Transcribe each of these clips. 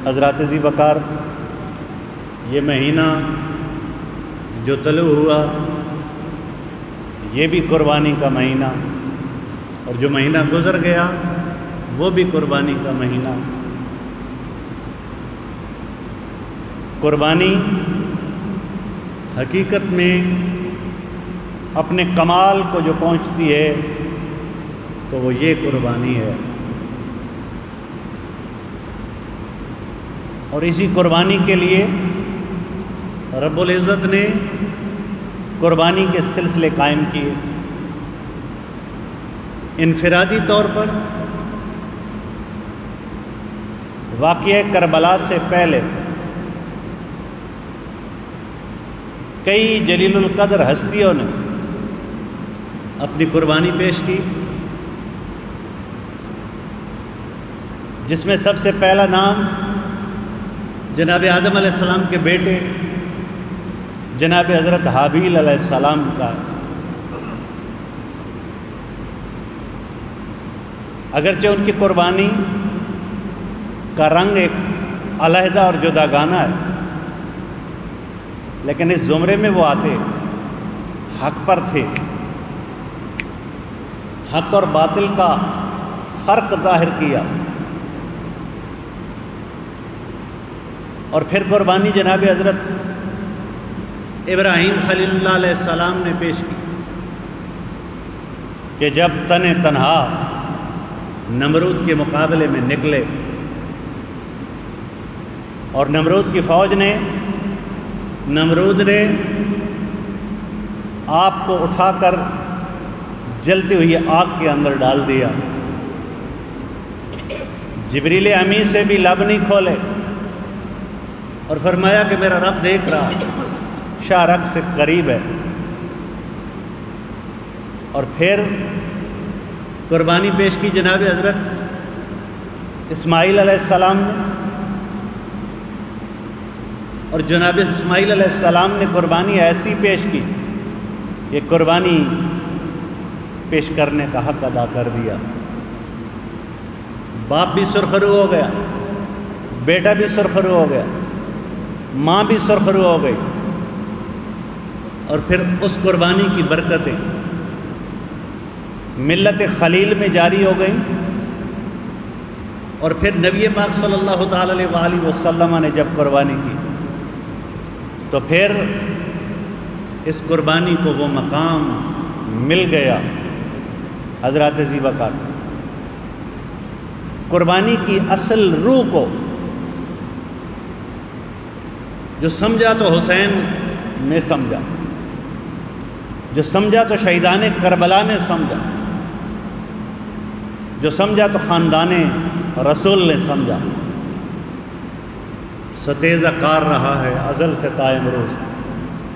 حضرات ذی وقار، یہ مہینہ جو طلوع ہوا یہ بھی قربانی کا مہینہ، اور جو مہینہ گزر گیا وہ بھی قربانی کا مہینہ۔ قربانی حقیقت میں اپنے کمال کو جو پہنچتی ہے تو وہ یہ قربانی ہے، اور اسی قربانی کے لیے رب العزت نے قربانی کے سلسلے قائم کیے۔ انفرادی طور پر واقعہ کربلا سے پہلے کئی جلیل القدر ہستیوں نے اپنی قربانی پیش کی، جس میں سب سے پہلا نام جناب آدم علیہ السلام کے بیٹے جناب حضرت حابیل علیہ السلام کا۔ اگرچہ ان کی قربانی کا رنگ ایک علیحدہ اور جداگانہ ہے، لیکن اس زمرے میں وہ آتے حق پر تھے، حق اور باطل کا فرق ظاہر کیا، اور پھر قربانی جناب حضرت ابراہیم خلیل اللہ علیہ السلام نے پیش کی کہ جب تنہا نمرود کے مقابلے میں نکلے، اور نمرود کی فوج نے آپ کو اٹھا کر جلتی ہوئی آگ کے اندر ڈال دیا۔ جبریل امی سے بھی لب نہیں کھولے اور فرمایا کہ میرا رب دیکھ رہا، شارق سے قریب ہے۔ اور پھر قربانی پیش کی جناب حضرت اسماعیل علیہ السلام نے، اور جناب اسماعیل علیہ السلام نے قربانی ایسی پیش کی کہ قربانی پیش کرنے کا حق ادا کر دیا۔ باپ بھی سرخرو ہو گیا، بیٹا بھی سرخرو ہو گیا، ماں بھی سرخرو ہو گئی، اور پھر اس قربانی کی برکتیں ملت خلیل میں جاری ہو گئیں، اور پھر نبی پاک صلی اللہ تعالی علیہ وآلہ وسلم نے جب قربانی کی تو پھر اس قربانی کو وہ مقام مل گیا۔ حضرات ذی وقار، قربانی کی اصل روح کو جو سمجھا تو حسین نے سمجھا، جو سمجھا تو شہیدان کربلا نے سمجھا، جو سمجھا تو خاندان رسول نے سمجھا۔ ستیزہ کار رہا ہے ازل سے تا امروز،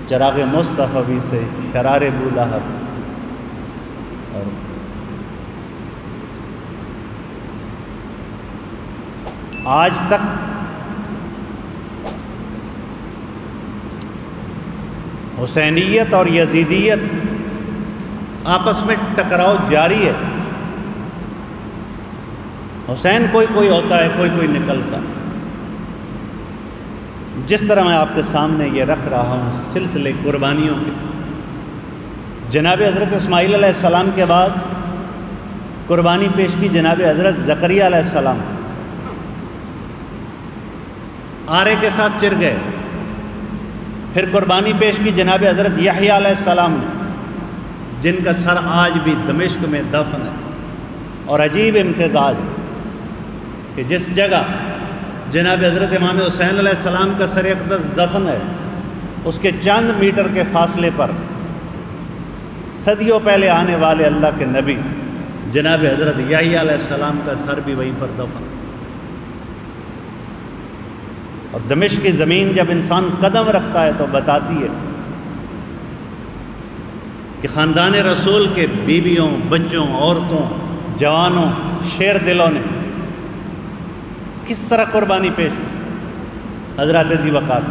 چراغ مصطفی سے شرار بولہب۔ اور آج تک حسینیت اور یزیدیت آپس میں ٹکراؤ جاری ہے۔ حسین کوئی ہوتا ہے، کوئی نکلتا۔ جس طرح میں آپ کے سامنے یہ رکھ رہا ہوں سلسلے قربانیوں کے، جناب حضرت اسماعیل علیہ السلام کے بعد قربانی پیش کی جناب حضرت زکریا علیہ السلام، آرے کے ساتھ چر گئے۔ پھر قربانی پیش کی جناب حضرت یحییٰ علیہ السلام نے، جن کا سر آج بھی دمشق میں دفن ہے، اور عجیب امتزاج ہے کہ جس جگہ جناب حضرت امام حسین علیہ السلام کا سر اقدس دفن ہے، اس کے چند میٹر کے فاصلے پر صدیوں پہلے آنے والے اللہ کے نبی جناب حضرت یحییٰ علیہ السلام کا سر بھی وہیں پر دفن۔ اور دمشق کی زمین جب انسان قدم رکھتا ہے تو بتاتی ہے کہ خاندان رسول کے بیویوں، بچوں، عورتوں، جوانوں، شیر دلوں نے کس طرح قربانی پیش کی۔ حضرات ذی وقار،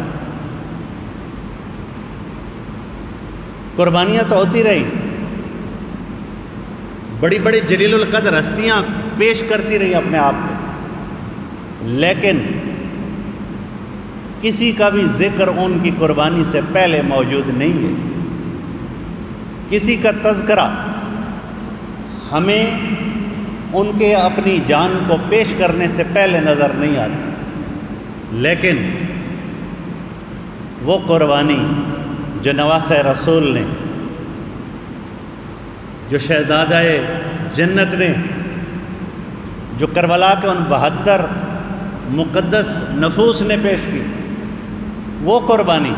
قربانیاں تو ہوتی رہی، بڑی بڑی جلیل القدر ہستیاں پیش کرتی رہی اپنے آپ کو، لیکن کسی کا بھی ذکر ان کی قربانی سے پہلے موجود نہیں ہے، کسی کا تذکرہ ہمیں ان کے اپنی جان کو پیش کرنے سے پہلے نظر نہیں آتا، لیکن وہ قربانی جو نواسۂ رسول نے، جو شہزادہ جنت نے، جو کربلا کے ان 72 مقدس نفوس نے پیش کی، وہ قربانی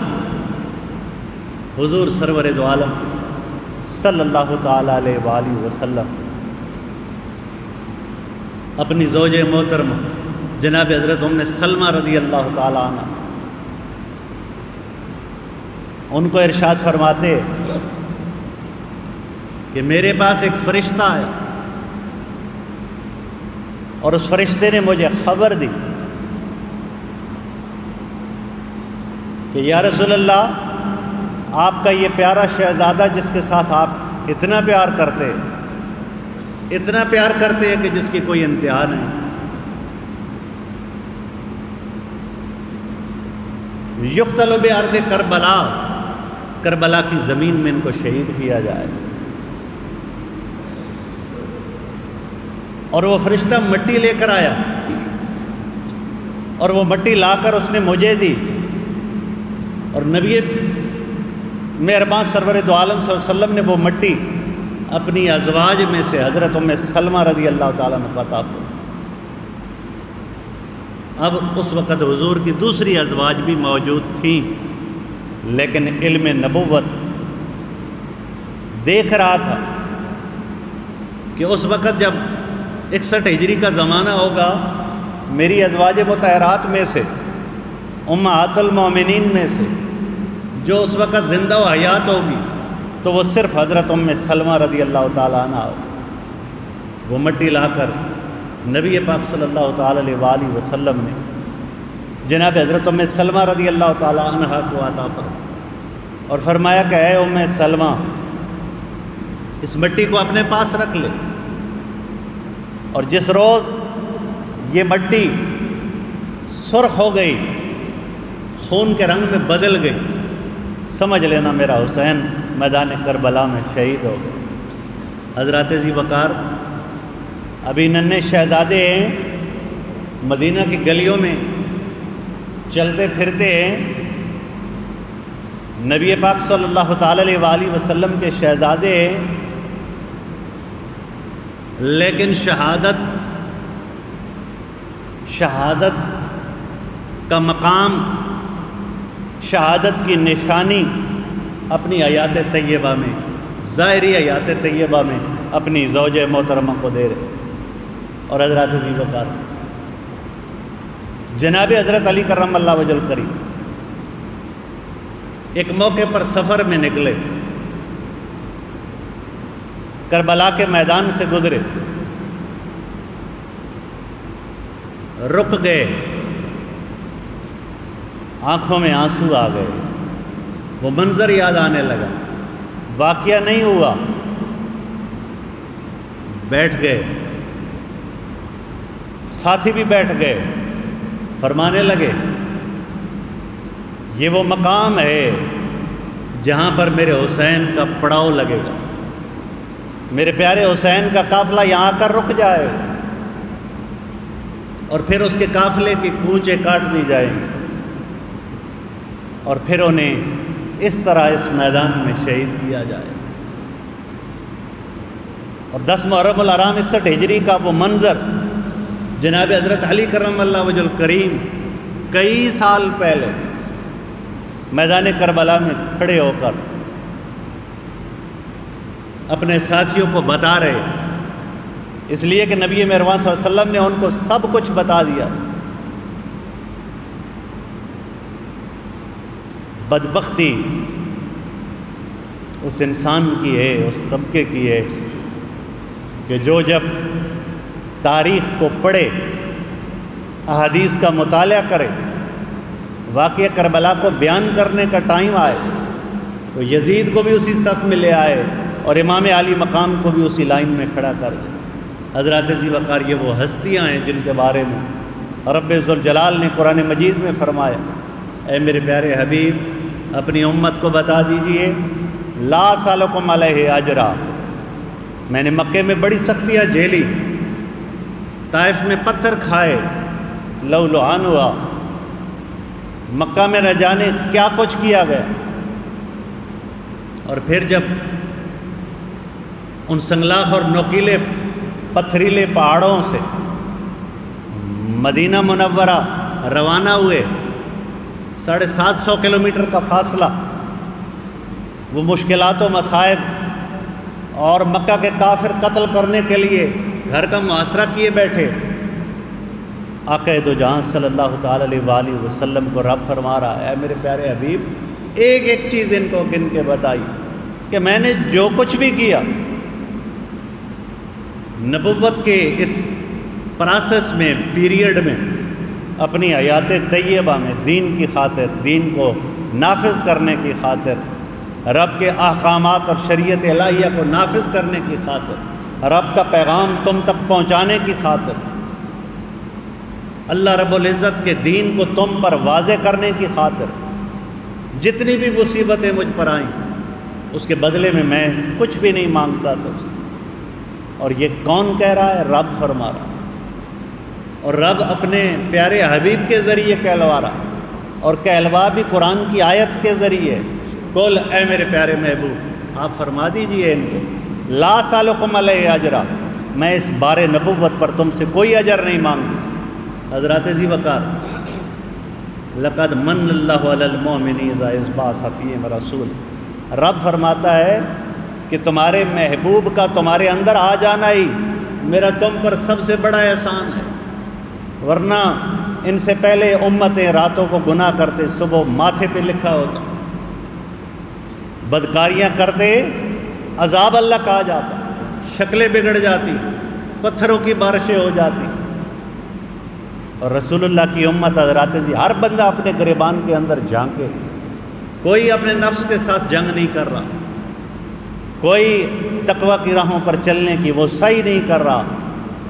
حضور سرور دو عالم صلی اللہ تعالیٰ علیہ وآلہ وسلم اپنی زوج محترمہ جناب حضرت ام سلمہ رضی اللہ تعالیٰ عنہ ان کو ارشاد فرماتے کہ میرے پاس ایک فرشتہ آیا اور اس فرشتے نے مجھے خبر دی کہ یا رسول اللہ، آپ کا یہ پیارا شہزادہ جس کے ساتھ آپ اتنا پیار کرتے ہیں کہ جس کی کوئی انتہا نہیں، یقتل بارض کربلا کی زمین میں ان کو شہید کیا جائے۔ اور وہ فرشتہ مٹی لے کر آیا اور وہ مٹی لا کر اس نے مجھے دی، اور نبی مہربان سرور دو عالم صلی اللہ علیہ وسلم نے وہ مٹی اپنی ازواج میں سے حضرت ام سلمہ رضی اللہ تعالیٰ عنہ کو عطا فرمائی۔ اب اس وقت حضور کی دوسری ازواج بھی موجود تھیں، لیکن علم نبوت دیکھ رہا تھا کہ اس وقت جب 61 ہجری کا زمانہ ہوگا، میری ازواج مطہرات میں سے، امہات المومنین میں سے جو اس وقت زندہ و حیات ہوگی تو وہ صرف حضرت ام سلمہ رضی اللہ تعالیٰ عنہ ہوگی۔ وہ مٹی لا کر نبی پاک صلی اللہ تعالیٰ علیہ وآلہ وسلم نے جناب حضرت ام سلمہ رضی اللہ تعالیٰ عنہ کو عطا فرمایا اور فرمایا کہ اے ام سلمہ، اس مٹی کو اپنے پاس رکھ لے، اور جس روز یہ مٹی سرخ ہو گئی، خون کے رنگ میں بدل گئی، سمجھ لینا میرا حسین میدان کربلا میں شہید ہو گئے۔ حضرات ذی وقار ابھی ننھے شہزادے ہیں، مدینہ کی گلیوں میں چلتے پھرتے ہیں، نبی پاک صلی اللہ تعالیٰ علیہ وآلہ وسلم کے شہزادے ہیں، لیکن شہادت کا مقام، شہادت کی نشانی اپنی حیات طیبہ میں، ظاہری حیات طیبہ میں اپنی زوج محترمہ کو دے رہے۔ اور حضرات ذی وقار جناب حضرت علی کرم اللہ وجہ الکریم ایک موقع پر سفر میں نکلے، کربلا کے میدان سے گزرے، رک گئے، آنکھوں میں آنسو آ گئے، وہ منظر یاد آنے لگا، واقعہ نہیں ہوا، بیٹھ گئے، ساتھی بھی بیٹھ گئے، فرمانے لگے یہ وہ مقام ہے جہاں پر میرے حسین کا پڑاؤ لگے گا، میرے پیارے حسین کا قافلہ یہاں آ کر رک جائے اور پھر اس کے قافلے کی کونچیں کاٹ دی جائیں گی، اور پھر انہیں اس طرح اس میدان میں شہید کیا جائے۔ اور 10 محرم الحرام 61 ہجری کا وہ منظر جناب حضرت علی کرم اللہ وجہ الکریم کئی سال پہلے میدان کربلا میں کھڑے ہو کر اپنے ساتھیوں کو بتا رہے، اس لیے کہ نبی مہربان صلی اللہ علیہ وسلم نے ان کو سب کچھ بتا دیا۔ بدبختی اس انسان کی ہے، اس طبقے کی ہے کہ جو جب تاریخ کو پڑھے، احادیث کا مطالعہ کرے، واقعہ کربلا کو بیان کرنے کا ٹائم آئے تو یزید کو بھی اسی صف میں لے آئے اور امام علی مقام کو بھی اسی لائن میں کھڑا کر دے۔ حضرات ذی وقار یہ وہ ہستیاں ہیں جن کے بارے میں رب ذوالجلال نے قرآن مجید میں فرمایا اے میرے پیارے حبیب اپنی امت کو بتا دیجئے لا سالکم علیہ اجرا، میں نے مکے میں بڑی سختیاں جھیلی، طائف میں پتھر کھائے، لو لعان ہوا، مکہ میں نہ جانے کیا کچھ کیا گیا، اور پھر جب ان سنگلاخ اور نوکیلے پتھریلے پہاڑوں سے مدینہ منورہ روانہ ہوئے، 750 کلومیٹر کا فاصلہ، وہ مشکلات و مصائب اور مکہ کے کافر قتل کرنے کے لیے گھر کا محاصرہ کیے بیٹھے، آقا دو جہاں صلی اللہ تعالی علیہ وآلہ وسلم کو رب فرما رہا ہے اے میرے پیارے حبیب ایک ایک چیز ان کو گن کے بتائی کہ میں نے جو کچھ بھی کیا نبوت کے اس پروسیس میں، پیریڈ میں، اپنی حیات طیبہ میں دین کی خاطر، دین کو نافذ کرنے کی خاطر، رب کے احکامات اور شریعت الہیہ کو نافذ کرنے کی خاطر، رب کا پیغام تم تک پہنچانے کی خاطر، اللہ رب العزت کے دین کو تم پر واضح کرنے کی خاطر جتنی بھی مصیبتیں مجھ پر آئیں اس کے بدلے میں کچھ بھی نہیں مانگتا تھا اس سے۔ اور یہ کون کہہ رہا ہے؟ رب فرما رہا، اور رب اپنے پیارے حبیب کے ذریعے کہلوا رہا، اور کہلوا بھی قرآن کی آیت کے ذریعے۔ قل اے میرے پیارے محبوب آپ فرما دیجئے ان کو لا سالکم علیہ اجرا، میں اس بار نبوت پر تم سے کوئی اجر نہیں مانگتا۔ حضرات ذی وقار لقد من اللہ علی المؤمنین اذ بعث فیہم رسول، رب فرماتا ہے کہ تمہارے محبوب کا تمہارے اندر آ جانا ہی میرا تم پر سب سے بڑا احسان ہے، ورنہ ان سے پہلے امتیں راتوں کو گناہ کرتے، صبح ماتھے پہ لکھا ہوتا، بدکاریاں کرتے، عذاب اللہ کہا جاتا، شکلیں بگڑ جاتی، پتھروں کی بارشیں ہو جاتی، اور رسول اللہ کی امت حضرات جی ہر بندہ اپنے گریبان کے اندر جھانکے، کوئی اپنے نفس کے ساتھ جنگ نہیں کر رہا، کوئی تقوی کی راہوں پر چلنے کی وہ صحیح نہیں کر رہا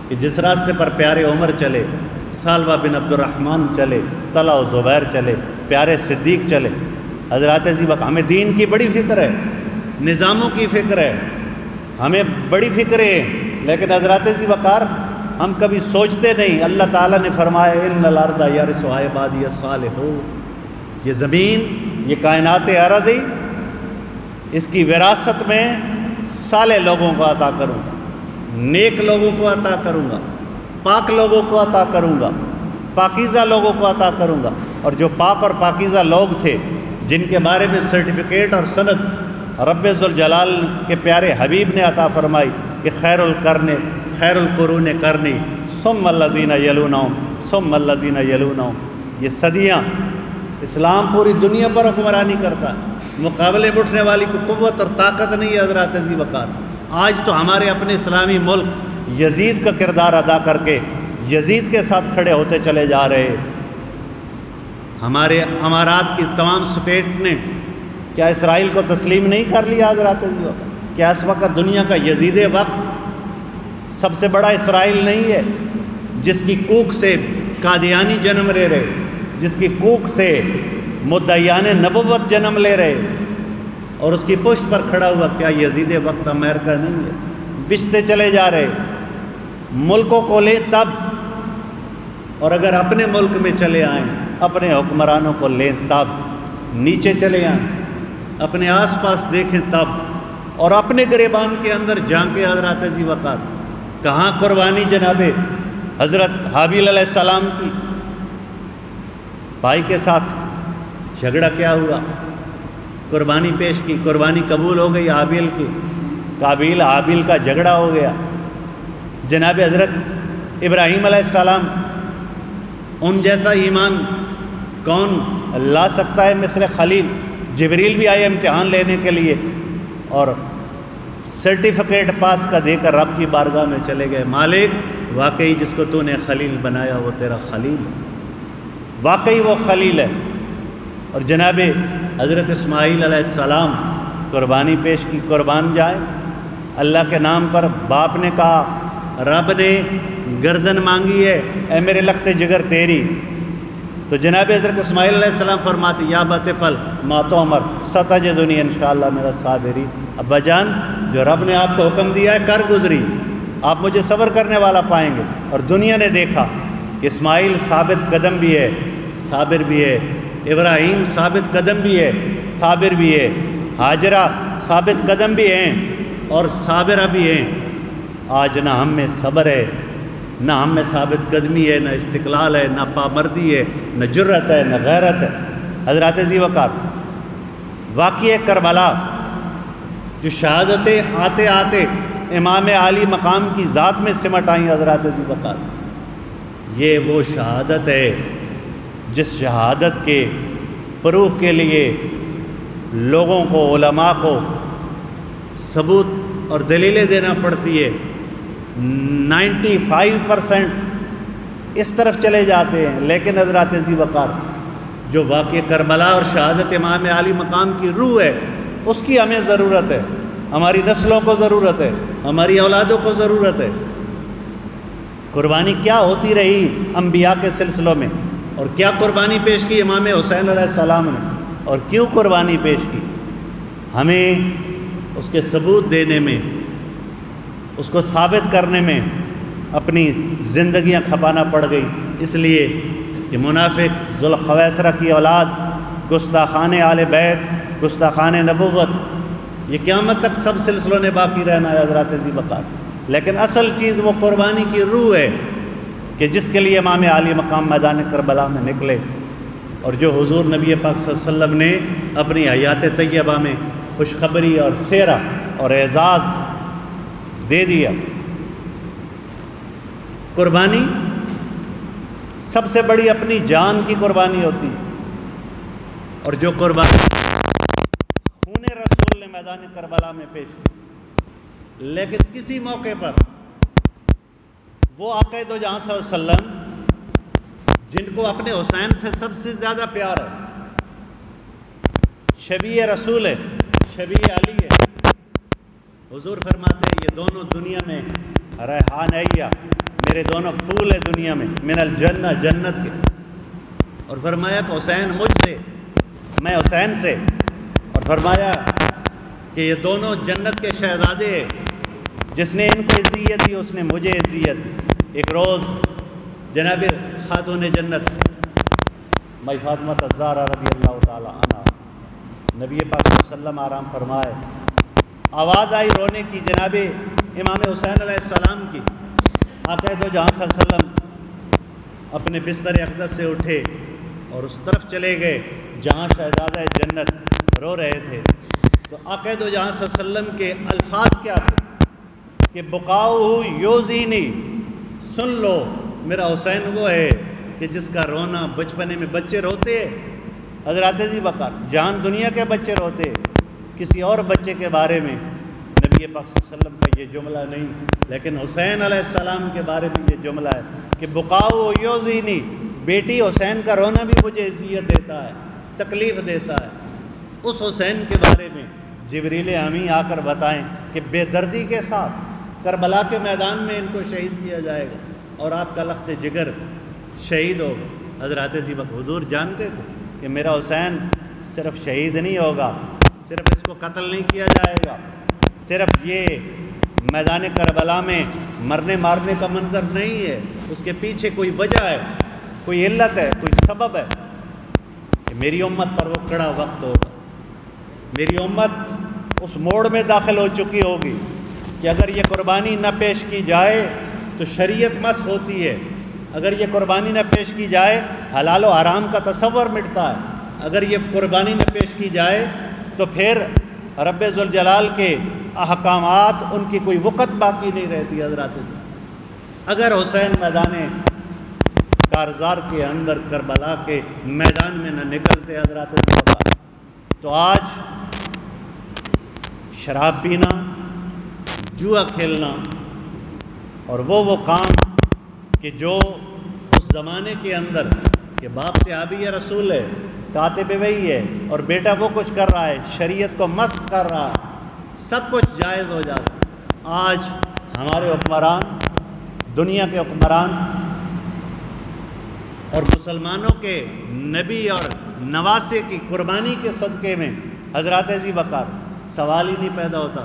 کہ جس راستے پر پیارے عمر چلے، سالبہ بن عبد الرحمن چلے، طلحہ و زبیر چلے، پیارے صدیق چلے۔ حضرات عزیز ہمیں دین کی بڑی فکر ہے، نظاموں کی فکر ہے، ہمیں بڑی فکر ہے، لیکن حضرات عزیز وقار ہم کبھی سوچتے نہیں۔ اللہ تعالیٰ نے فرمایا ان الارض یرثها عبادی الصالحون، یہ زمین، یہ کائنات ارضی، اس کی وراثت میں صالح لوگوں کو عطا کروں گا، نیک لوگوں کو عطا کروں گا، پاک لوگوں کو عطا کروں گا، پاکیزہ لوگوں کو عطا کروں گا۔ اور جو پاک اور پاکیزہ لوگ تھے جن کے بارے میں سرٹیفکیٹ اور سند رب ذوالجلال کے پیارے حبیب نے عطا فرمائی کہ خیر القرون کرنی ثم الذین یلونہم ثم الذین یلونہم، یہ صدیاں اسلام پوری دنیا پر حکمرانی کرتا ہے، مقابلے میں اٹھنے والی کو قوت اور طاقت نہیں ہے۔ حضرات عزیز وقار آج تو ہمارے اپنے اسلامی ملک یزید کا کردار ادا کر کے یزید کے ساتھ کھڑے ہوتے چلے جا رہے۔ ہمارے امارات کی تمام سٹیٹ نے کیا اسرائیل کو تسلیم نہیں کر لیا؟ حضرات عزیز وقار کیا اس وقت دنیا کا یزید وقت سب سے بڑا اسرائیل نہیں ہے، جس کی کوکھ سے قادیانی جنم لے رہے، جس کی کوکھ سے مدعیان نبوت جنم لے رہے، اور اس کی پشت پر کھڑا ہوا کیا یزید وقت امریکہ نہیں ہے؟ بچتے چلے جا رہے، ملکوں کو لیں تب، اور اگر اپنے ملک میں چلے آئیں اپنے حکمرانوں کو لیں تب، نیچے چلے آئیں اپنے آس پاس دیکھیں تب، اور اپنے گریبان کے اندر جھانکے۔ حضرات عزیز وقار کہاں قربانی جناب حضرت حابیل علیہ السلام کی؟ بھائی کے ساتھ جھگڑا کیا ہوا؟ قربانی پیش کی، قربانی قبول ہو گئی حابیل کی، قابیل حابیل کا جھگڑا ہو گیا۔ جناب حضرت ابراہیم علیہ السلام، ان جیسا ایمان کون لا سکتا ہے مثل خلیل؟ جبریل بھی آئے امتحان لینے کے لیے اور سرٹیفکیٹ پاس کا دے کر رب کی بارگاہ میں چلے گئے، مالک واقعی جس کو تو نے خلیل بنایا وہ تیرا خلیل ہے، واقعی وہ خلیل ہے۔ اور جناب حضرت اسماعیل علیہ السلام قربانی پیش کی، قربان جائے اللہ کے نام پر۔ باپ نے کہا، رب نے گردن مانگی ہے، اے میرے لخت جگر تیری، تو جناب حضرت اسماعیل علیہ السلام فرماتے یا بطفل ماتو عمر ستجدنی انشاءاللہ میرا صابری، ابا جان جو رب نے آپ کو حکم دیا ہے کر گزری، آپ مجھے صبر کرنے والا پائیں گے۔ اور دنیا نے دیکھا کہ اسماعیل ثابت قدم بھی ہے، صابر بھی ہے، ابراہیم ثابت قدم بھی ہے، صابر بھی ہے، ہاجرہ ثابت قدم بھی ہیں اور صابرہ بھی ہیں۔ آج نہ ہم میں صبر ہے، نہ ہم میں ثابت قدمی ہے، نہ استقلال ہے، نہ پامردی ہے، نہ جرت ہے، نہ غیرت ہے۔ حضرات ذی وقار واقعہ کربلا جو شہادتیں آتے آتے امام عالی مقام کی ذات میں سمٹ آئیں، حضرات ذی وقار یہ وہ شہادت ہے جس شہادت کے پروف کے لیے لوگوں کو، علماء کو ثبوت اور دلیلیں دینا پڑتی ہے۔ 95% اس طرف چلے جاتے ہیں، لیکن حضرات ذی وقار جو واقعہ کربلا اور شہادت امام عالی مقام کی روح ہے اس کی ہمیں ضرورت ہے، ہماری نسلوں کو ضرورت ہے، ہماری اولادوں کو ضرورت ہے۔ قربانی کیا ہوتی رہی انبیاء کے سلسلوں میں، اور کیا قربانی پیش کی امام حسین علیہ السلام نے، اور کیوں قربانی پیش کی، ہمیں اس کے ثبوت دینے میں، اس کو ثابت کرنے میں اپنی زندگیاں کھپانا پڑ گئی، اس لیے کہ منافق ذوالخویسرہ کی اولاد، گستاخان آل بیت، گستاخان نبوت، یہ قیامت تک سب سلسلوں نے باقی رہنا ہے حضرات ذی وقار۔ لیکن اصل چیز وہ قربانی کی روح ہے کہ جس کے لیے امام عالی مقام میدان کربلا میں نکلے، اور جو حضور نبی پاک صلی اللہ علیہ وسلم نے اپنی حیات طیبہ میں خوشخبری اور سیرہ اور اعزاز دے دیا۔ قربانی سب سے بڑی اپنی جان کی قربانی ہوتی ہے، اور جو قربانی خون رسول نے میدان کربلا میں پیش کی، لیکن کسی موقع پر وہ آقا دو جہاں صلی اللہ علیہ وسلم جن کو اپنے حسین سے سب سے زیادہ پیار ہے، شبیہ رسول ہے، شبیہ علی ہے، حضور فرماتے ہیں یہ دونوں دنیا میں ریحان عیہ، میرے دونوں پھول ہیں دنیا میں، من الجنہ، جنت کے۔ اور فرمایا کہ حسین مجھ سے، میں حسین سے، اور فرمایا کہ یہ دونوں جنت کے شہزادے ہیں، جس نے ان کو عزیت دی اس نے مجھے عزیت دی۔ ایک روز جناب خاتون جنت مائی فاطمہ الزہرا رضی اللہ تعالی عنہ، نبی پاک صلی اللہ علیہ وسلم آرام فرمائے، آواز آئی رونے کی جناب امام حسین علیہ السلام کی۔ آقا دو جہاں صلی اللہ علیہ وسلم اپنے بستر اقدس سے اٹھے اور اس طرف چلے گئے جہاں شہزادہ جنت رو رہے تھے۔ تو آقا دو جہاں صلی اللہ علیہ وسلم کے الفاظ کیا تھے کہ بقاؤہ یوزینی، سن لو میرا حسین وہ ہے کہ جس کا رونا بچپنے میں بچے روتے، حضرات ذی وقار جہاں دنیا کے بچے روتے، کسی اور بچے کے بارے میں نبی پاک صلی اللہ علیہ وسلم کا یہ جملہ نہیں، لیکن حسین علیہ السلام کے بارے میں یہ جملہ ہے کہ بقاؤ یوزینی، بیٹی حسین کا رونا بھی مجھے اذیت دیتا ہے، تکلیف دیتا ہے۔ اس حسین کے بارے میں جبریل امین آ کر بتائیں کہ بے دردی کے ساتھ کربلا کے میدان میں ان کو شہید کیا جائے گا اور آپ کا لخت جگر شہید ہوگا۔ حضرات ذی وقار حضور جانتے تھے کہ میرا حسین صرف شہید نہیں ہوگا، صرف اس کو قتل نہیں کیا جائے گا، صرف یہ میدان کربلا میں مرنے مارنے کا منظر نہیں ہے، اس کے پیچھے کوئی وجہ ہے، کوئی علت ہے، کوئی سبب ہے کہ میری امت پر وہ کڑا وقت ہوگا، میری امت اس موڑ میں داخل ہو چکی ہوگی کہ اگر یہ قربانی نہ پیش کی جائے تو شریعت مسخ ہوتی ہے، اگر یہ قربانی نہ پیش کی جائے حلال و حرام کا تصور مٹتا ہے، اگر یہ قربانی نہ پیش کی جائے تو پھر رب ذوالجلال کے احکامات ان کی کوئی وقت باقی نہیں رہتی۔ حضرات اگر حسین میدان کارزار کے اندر کربلا کے میدان میں نہ نکلتے حضرات تو آج شراب پینا، جوا کھیلنا اور وہ کام کہ جو اس زمانے کے اندر کہ باپ سے آبی رسول ہے، کاتب وہی ہے اور بیٹا وہ کچھ کر رہا ہے، شریعت کو مسخ کر رہا ہے، سب کچھ جائز ہو جاتا ہے۔ آج ہمارے حکمران، دنیا کے حکمران اور مسلمانوں کے نبی اور نواسے کی قربانی کے صدقے میں حضرات ذی وقار سوال ہی نہیں پیدا ہوتا۔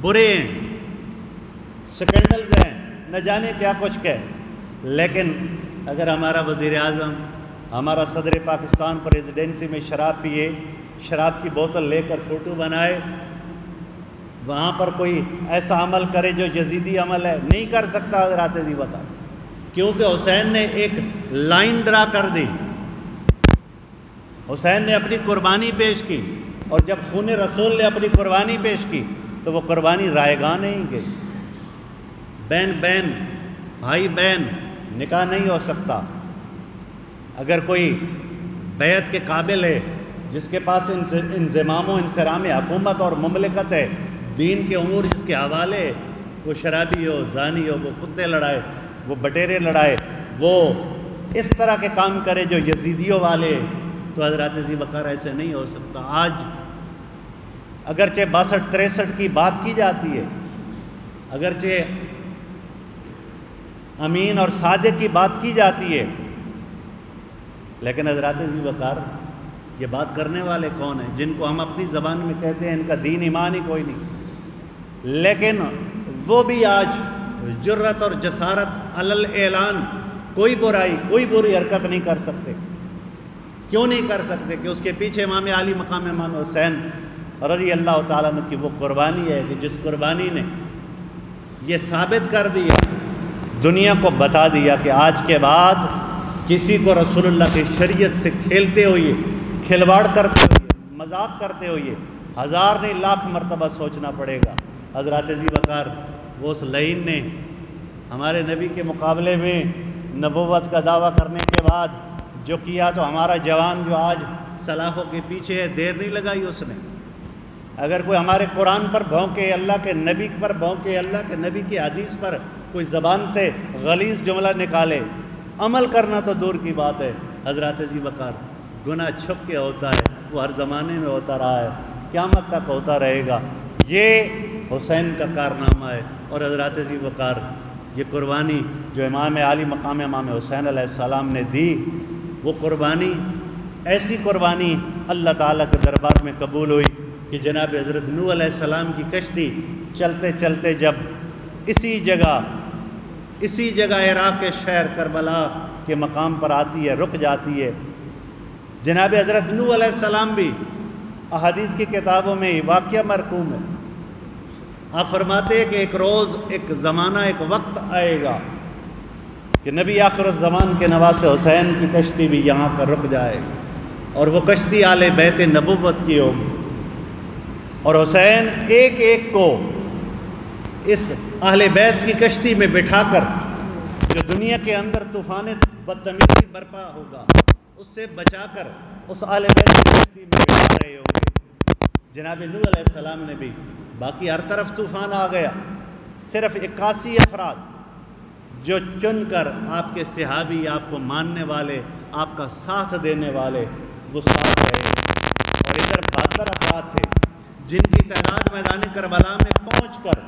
برے ہیں، سکینڈلز ہیں، نہ جانے کیا کچھ کہ، لیکن اگر ہمارا وزیر اعظم، ہمارا صدر پاکستان پریزیڈنسی میں شراب پیے، شراب کی بوتل لے کر فوٹو بنائے، وہاں پر کوئی ایسا عمل کرے جو یزیدی عمل ہے، نہیں کر سکتا حضرات ذی وقار، کیونکہ حسین نے ایک لائن ڈرا کر دی۔ حسین نے اپنی قربانی پیش کی، اور جب خون رسول نے اپنی قربانی پیش کی تو وہ قربانی رائے گاہ نہیں گئی۔ بہن بہن، بھائی بہن، نکاح نہیں ہو سکتا۔ اگر کوئی بیعت کے قابل ہے، جس کے پاس انضمام و انصرام حکومت اور مملکت ہے، دین کے امور جس کے حوالے ہے، وہ شرابی ہو، زانی ہو، وہ کتے لڑائے، وہ بٹیرے لڑائے، وہ اس طرح کے کام کرے جو یزیدیوں والے، تو حضرات ذی وقار ایسے نہیں ہو سکتا۔ آج اگرچہ 62-63 کی بات کی جاتی ہے، اگرچہ امین اور صادق کی بات کی جاتی ہے، لیکن حضرات ذی وقار یہ بات کرنے والے کون ہیں؟ جن کو ہم اپنی زبان میں کہتے ہیں ان کا دین ایمان ہی کوئی نہیں، لیکن وہ بھی آج جرت اور جسارت علل اعلان کوئی برائی، کوئی بری حرکت نہیں کر سکتے۔ کیوں نہیں کر سکتے؟ کہ اس کے پیچھے امام علی مقام امام حسین رضی اللہ تعالیٰ عنہ کی وہ قربانی ہے کہ جس قربانی نے یہ ثابت کر دیا، دنیا کو بتا دیا کہ آج کے بعد کسی کو رسول اللہ کی شریعت سے کھیلتے ہوئے، کھلواڑ کرتے ہوئے، مذاق کرتے ہوئے 1000 نہیں لاکھ مرتبہ سوچنا پڑے گا۔ حضرات ذی وقار وہ اس لعین نے ہمارے نبی کے مقابلے میں نبوت کا دعویٰ کرنے کے بعد جو کیا، تو ہمارا جوان جو آج سلاخوں کے پیچھے ہے، دیر نہیں لگائی اس نے۔ اگر کوئی ہمارے قرآن پر بھونکے، اللہ کے نبی پر بھونکے، اللہ کے نبی کی حدیث پر کوئی زبان سے غلیظ جملہ نکالے، عمل کرنا تو دور کی بات ہے۔ حضرات ذی وقار گناہ چھپ کے ہوتا ہے، وہ ہر زمانے میں ہوتا رہا ہے، قیامت تک ہوتا رہے گا۔ یہ حسین کا کارنامہ ہے۔ اور حضرات ذی وقار یہ قربانی جو امام علی مقام امام حسین علیہ السلام نے دی، وہ قربانی ایسی قربانی اللہ تعالیٰ کے دربار میں قبول ہوئی کہ جناب حضرت نوح علیہ السلام کی کشتی چلتے چلتے جب اسی جگہ عراق کے شہر کربلا کے مقام پر آتی ہے، رک جاتی ہے۔ جناب حضرت نوح علیہ السلام بھی احادیث کی کتابوں میں واقعہ مرقوم ہے۔ آپ فرماتے ہیں کہ ایک روز، ایک زمانہ، ایک وقت آئے گا کہ نبی آخر الزمان کے نواسے حسین کی کشتی بھی یہاں پر رک جائے، اور وہ کشتی آل بیت نبوت کی ہوگی، اور حسین ایک ایک کو اس اہل بیت کی کشتی میں بٹھا کر جو دنیا کے اندر طوفان بدتمیزی برپا ہوگا اس سے بچا کر اس اہل بیت کی کشتی میں بٹھا رہے ہوں گے۔ جناب نوح علیہ السلام نے بھی، باقی ہر طرف طوفان آ گیا، صرف 81 افراد جو چن کر آپ کے صحابی، آپ کو ماننے والے، آپ کا ساتھ دینے والے وہ ساتھ رہے، اور ادھر 72 افراد تھے جن کی تعداد میدان کربلا میں پہنچ کر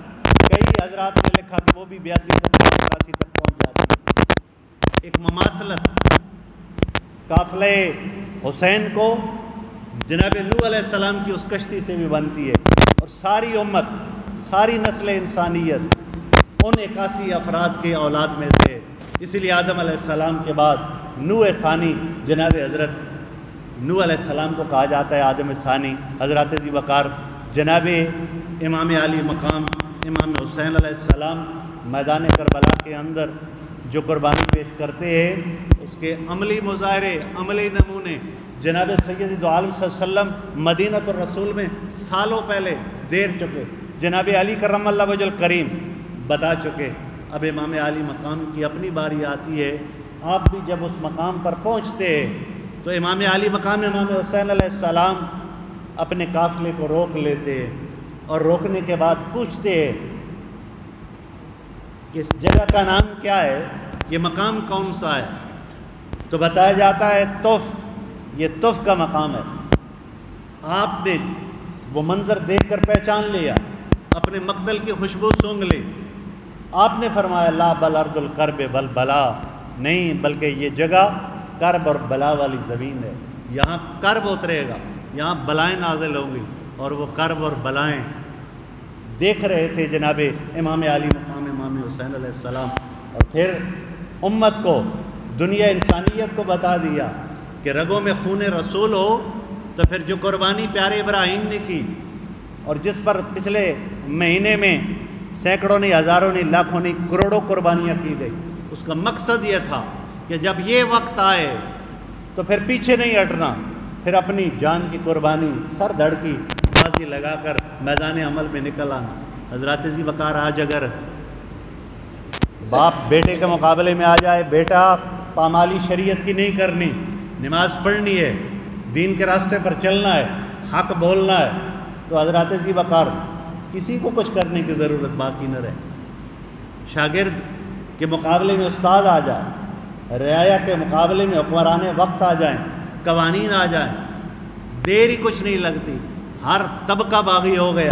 کئی حضرات نے لکھا کہ وہ بھی 82 تک پہنچ جاتی ہے۔ ایک مماثلت قافلہ حسین کو جناب نوح علیہ السلام کی اس کشتی سے بھی بنتی ہے، اور ساری امت، ساری نسل انسانیت ان 81 افراد کے اولاد میں سے۔ اسی لیے آدم علیہ السلام کے بعد نوح ثانی جناب حضرت نوح علیہ السلام کو کہا جاتا ہے آدم ثانی۔ حضرات ذی وقار جناب امام علی مقام امام حسین علیہ السلام میدان کربلا کے اندر جو قربانی پیش کرتے ہیں، اس کے عملی مظاہرے، عملی نمونے جناب سید دو عالم صلی اللہ علیہ وسلم مدینۃ الرسول میں سالوں پہلے دیر چکے، جناب علی کرم اللہ وجہ الکریم بتا چکے۔ اب امام علی مقام کی اپنی باری آتی ہے، آپ بھی جب اس مقام پر پہنچتے ہیں تو امام علی مقام امام حسین علیہ السلام اپنے قافلے کو روک لیتے ہیں، اور روکنے کے بعد پوچھتے ہیں کہ اس جگہ کا نام کیا ہے، یہ مقام کون سا ہے؟ تو بتایا جاتا ہے طف، یہ طف کا مقام ہے۔ آپ نے وہ منظر دیکھ کر پہچان لیا، اپنے مقتل کی خوشبو سونگھ لی۔ آپ نے فرمایا لا بل ارض القرب بل بلا، نہیں، بلکہ یہ جگہ کرب اور بلا والی زمین ہے، یہاں کرب اترے گا، یہاں بلائیں نازل ہوں گی، اور وہ کرب اور بلائیں دیکھ رہے تھے جناب امام علی مقام امام حسین علیہ السلام۔ اور پھر امت کو، دنیا انسانیت کو بتا دیا کہ رگوں میں خون رسول ہو تو پھر جو قربانی پیارے ابراہیم نے کی، اور جس پر پچھلے مہینے میں سینکڑوں نہیں، ہزاروں نہیں، لاکھوں نہیں، کروڑوں قربانیاں کی گئی، اس کا مقصد یہ تھا کہ جب یہ وقت آئے تو پھر پیچھے نہیں ہٹنا، پھر اپنی جان کی قربانی، سر دھڑ کی بازی لگا کر میدان عمل میں نکل آنا۔ حضرات ذی وقار، آج اگر باپ بیٹے کے مقابلے میں آ جائے، بیٹا پامالی شریعت کی نہیں کرنی، نماز پڑھنی ہے، دین کے راستے پر چلنا ہے، حق بولنا ہے، تو حضرات ذی وقار کسی کو کچھ کرنے کی ضرورت باقی نہ رہے۔ شاگرد کے مقابلے میں استاد آ جائے، رعایا کے مقابلے میں حکمران وقت آ جائیں، قوانین آ جائیں، دیر ہی کچھ نہیں لگتی، ہر طبقہ باغی ہو گیا،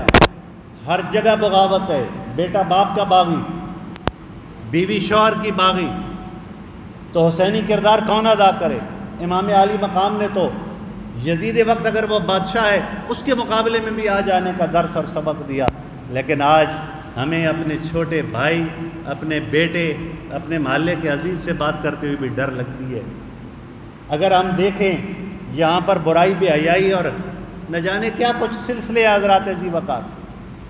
ہر جگہ بغاوت ہے، بیٹا باپ کا باغی، بیوی شوہر کی باغی، تو حسینی کردار کون ادا کرے؟ امام علی مقام نے تو یزید وقت اگر وہ بادشاہ ہے اس کے مقابلے میں بھی آ جانے کا درس اور سبق دیا، لیکن آج ہمیں اپنے چھوٹے بھائی، اپنے بیٹے، اپنے محلے کے عزیز سے بات کرتے ہوئے بھی ڈر لگتی ہے۔ اگر ہم دیکھیں یہاں پر برائی بے حیائی اور نہ جانے کیا کچھ سلسلے حضرات ذی وقار،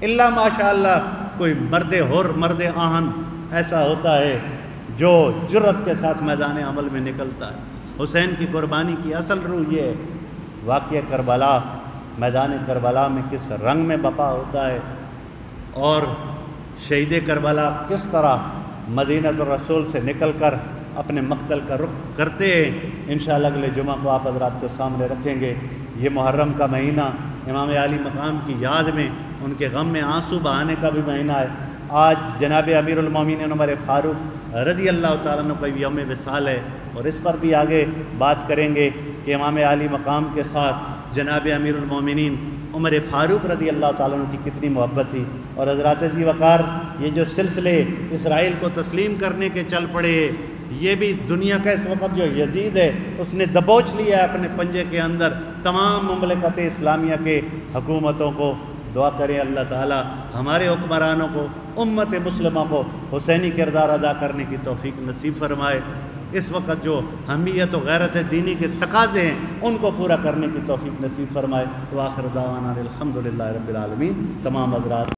اللہ ماشاء اللہ کوئی مرد حر، مرد آہن ایسا ہوتا ہے جو جرت کے ساتھ میدان عمل میں نکلتا ہے۔ حسین کی قربانی کی اصل روح یہ ہے، واقعہ کربلا، میدان کربلا میں کس رنگ میں بپا ہوتا ہے، اور شہید کربلا کس طرح مدینۃ الرسول سے نکل کر اپنے مقتل کا رخ کرتے ہیں، انشاءاللہ اگلے جمعہ کو آپ حضرات کے سامنے رکھیں گے۔ یہ محرم کا مہینہ امام علی مقام کی یاد میں، ان کے غم میں آنسو بہانے کا بھی مہینہ ہے۔ آج جناب امیر المومنین عمر فاروق رضی اللہ تعالیٰ عنہ کا یوم وصال ہے، اور اس پر بھی آگے بات کریں گے کہ امام علی مقام کے ساتھ جناب امیر المومنین عمر فاروق رضی اللہ تعالیٰ عنہ کی کتنی محبت تھی۔ اور حضرات ذی وقار، یہ جو سلسلے اسرائیل کو تسلیم کرنے کے چل پڑے، یہ بھی دنیا کا اس وقت جو یزید ہے اس نے دبوچ لیا ہے اپنے پنجے کے اندر تمام مملکت اسلامیہ کے حکومتوں کو۔ دعا کریں اللہ تعالی ہمارے حکمرانوں کو، امت مسلمہ کو حسینی کردار ادا کرنے کی توفیق نصیب فرمائے۔ اس وقت جو حمیت و غیرت دینی کے تقاضے ہیں ان کو پورا کرنے کی توفیق نصیب فرمائے۔ وآخر دعوانا الحمدللہ رب العالمین۔ تمام حضرات